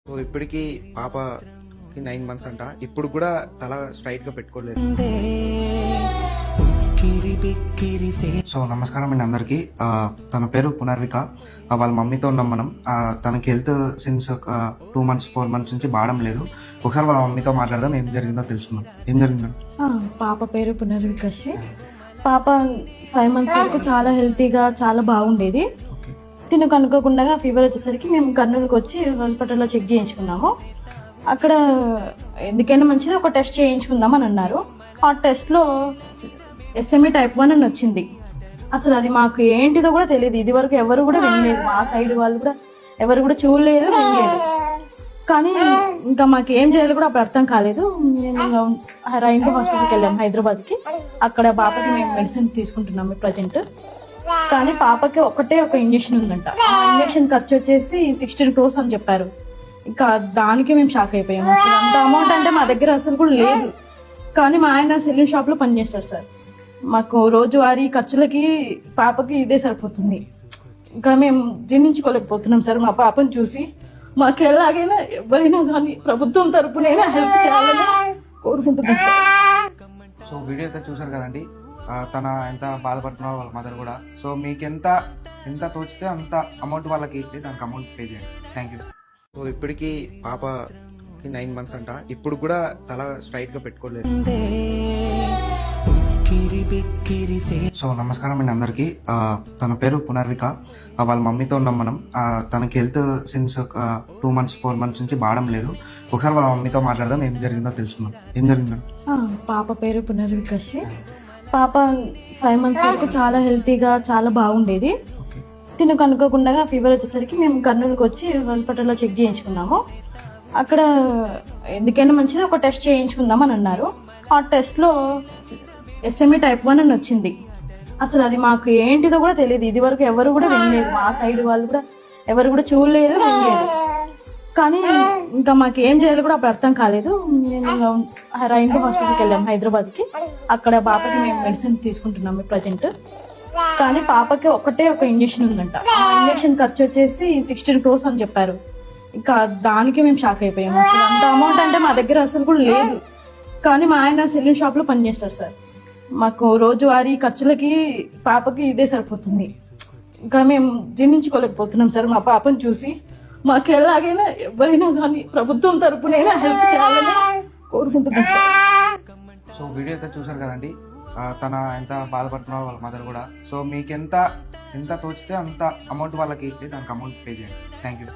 So ఇప్పటికి పాపకి 9 months అంట. ఇప్పుడు కూడా తల స్ట్రైట్ గా పెట్టుకోలేదు. సో నమస్కారం అండి అందరికి. తన పేరు పునర్విక. వాళ్ళ మమ్మీతో ఉన్నాం మనం. తనకి హెల్త్ సిన్స్ 2 months 4 months నుంచి బాగడం లేదు. ఒకసారి వాళ్ళ మమ్మీతో మాట్లాడదాం, ఏం జరిగిందో తెలుసుకుందాం. ఏం జరిగిందో? పాప పేరు పునర్విక. పాప 5 months వరకు చాలా హెల్తీగా చాలా బాగుండేది. తినకు అనుకోకుండా ఫీవర్ వచ్చేసరికి మేము కర్నూలుకి వచ్చి హాస్పిటల్లో చెక్ చేయించుకున్నాము. అక్కడ ఎందుకైనా మంచిది ఒక టెస్ట్ చేయించుకుందాం అని అన్నారు. ఆ టెస్ట్లో SME type 1 అని వచ్చింది. అసలు అది మాకు ఏంటిదో కూడా తెలియదు. ఇది వరకు ఎవరు కూడా వినలేదు, మా సైడ్ వాళ్ళు కూడా ఎవరు కూడా చూడలేదు, వినలేదు. కానీ ఇంకా మాకు ఏం చేయాలో కూడా అప్పుడు అర్థం కాలేదు. మేము రైన్బో హాస్పిటల్కి వెళ్ళాము హైదరాబాద్కి. అక్కడ పాపకి మేము మెడిసిన్ తీసుకుంటున్నాము ప్రజెంట్. కానీ పాపకి ఒకటే ఒక ఇంజక్షన్ ఉందంట. ఆ ఇంజక్షన్ ఖర్చు వచ్చేసి 16 crores అని చెప్పారు. ఇంకా దానికి మేము షాక్ అయిపోయాము. అసలు అంత అమౌంట్ అంటే మా దగ్గర అసలు కూడా లేదు. కానీ మా ఆయన సెలూన్ షాప్ లో పనిచేస్తారు సార్. మాకు రోజువారీ ఖర్చులకి పాపకి ఇదే సరిపోతుంది. ఇంకా మేము జీర్ణించుకోలేకపోతున్నాం సార్. మా పాపను చూసి మాకు ఎలాగైనా ఎవరైనా కానీ ప్రభుత్వం తరపునైనా హెల్ప్ చేయాలని కోరుకుంటున్నాం సార్. సో వీడియో అయితే చూసారు కదండి, తన ఎంత బాధపడుతున్నారో వాళ్ళ మదర్ కూడా. సో మీకు ఎంత తోచితే అంత అమౌంట్ వాళ్ళకి ఇచ్చి దానికి అమౌంట్ పే చేయండి. Thank you. సో ఇప్పటికి పాపకి 9 months అంట. ఇప్పుడు కూడా తల స్ట్రైట్ గా పెట్టుకోలేదు. సో నమస్కారం అండి అందరికి. తన పేరు పునర్విక. వాళ్ళ మమ్మీతో ఉన్నాం మనం. తనకి హెల్త్ సిన్స్ 2 months 4 months నుంచి బాగడం లేదు. ఒకసారి వాళ్ళ మమ్మీతో మాట్లాడదాం, ఏం జరిగిందో తెలుసుకుందాం. ఏం జరిగిందో? పాప పేరు పునర్విక. పాప 5 months వరకు చాలా హెల్తీగా చాలా బాగుండేది. తినకు అనుకోకుండా ఫీవర్ వచ్చేసరికి మేము కర్నూలుకి వచ్చి హాస్పిటల్లో చెక్ చేయించుకున్నాము. అక్కడ ఎందుకైనా మంచిది ఒక టెస్ట్ చేయించుకుందాం అని అన్నారు. ఆ టెస్ట్లో SME type 1 అని వచ్చింది. అసలు అది మాకు ఏంటిదో కూడా తెలియదు. ఇది వరకు ఎవరు కూడా వినలేదు, మా సైడ్ వాళ్ళు కూడా ఎవరు కూడా చూడలేదు, వినలేదు. కానీ ఇంకా మాకు ఏం చేయాలో కూడా అప్పుడు అర్థం కాలేదు. మేము రైన్బో హాస్పిటల్కి వెళ్ళాము హైదరాబాద్కి. అక్కడ పాపకి మేము మెడిసిన్ తీసుకుంటున్నాము ప్రజెంట్. కానీ పాపకి ఒకటే ఒక ఇంజక్షన్ ఉందంట. ఆ ఇంజక్షన్ ఖర్చు వచ్చేసి 16 crores అని చెప్పారు. ఇంకా దానికి మేము షాక్ అయిపోయాము. అసలు అంత అమౌంట్ అంటే మా దగ్గర అసలు కూడా లేదు. కానీ మా ఆయన సెలూన్ షాప్ లో పనిచేస్తారు సార్. మాకు రోజువారీ ఖర్చులకి పాపకి ఇదే సరిపోతుంది. ఇంకా మేము జీర్ణించుకోలేకపోతున్నాం సార్. మా పాపను చూసి మాకు ఎలాగైనా ఎవరైనా కానీ ప్రభుత్వం తరపునైనా హెల్ప్ చేయాలని కోరుకుంటున్నాం సార్. సో వీడియో అయితే చూసారు కదండి, తన ఎంత బాధపడుతున్నారో వాళ్ళ మదర్ కూడా. సో మీకు ఎంత తోచితే అంత అమౌంట్ వాళ్ళకి ఇచ్చి దానికి అమౌంట్ పే చేయండి. Thank you.